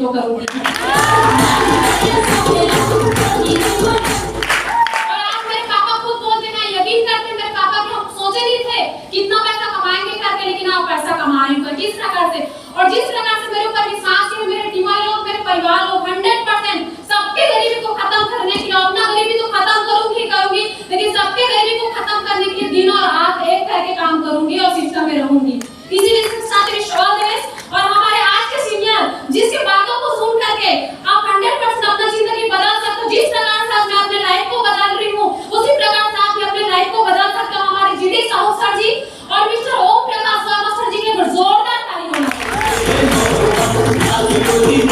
को करूंगी। और आज मेरे पापा खुद बोलते हैं, यकीन करते मेरे पापा कि हम सोचे नहीं थे कितना पैसा कमाएंगे करके, लेकिन आप पैसा कमा रही हो किस प्रकार से, और जिस प्रकार से मेरे ऊपर विश्वास है, मेरे टीम लोग, मेरे परिवार लोग 100% सबके गरीबी को खत्म करने के लिए, अपना गरीबी तो खत्म करूंगी, लेकिन सबके गरीबी को खत्म करने के लिए दिन और रात एक करके काम करूंगी और सिस्टम में रहूंगी। इसीलिए और हमारे आज के सीनियर जिसकी बातों को सुन करके आप 100% अपना जिंदगी बदल सकते हो। जिस प्रकार से मैं अपने लाइफ को बदल रही हूँ, उसी प्रकार से आप भी अपने लाइफ को बदल सकते हो। हमारे जीडी साहू सर जी और मिस्टर ओम प्रकाश वर्मा सर जी के जोरदार ताली होना चाहिए।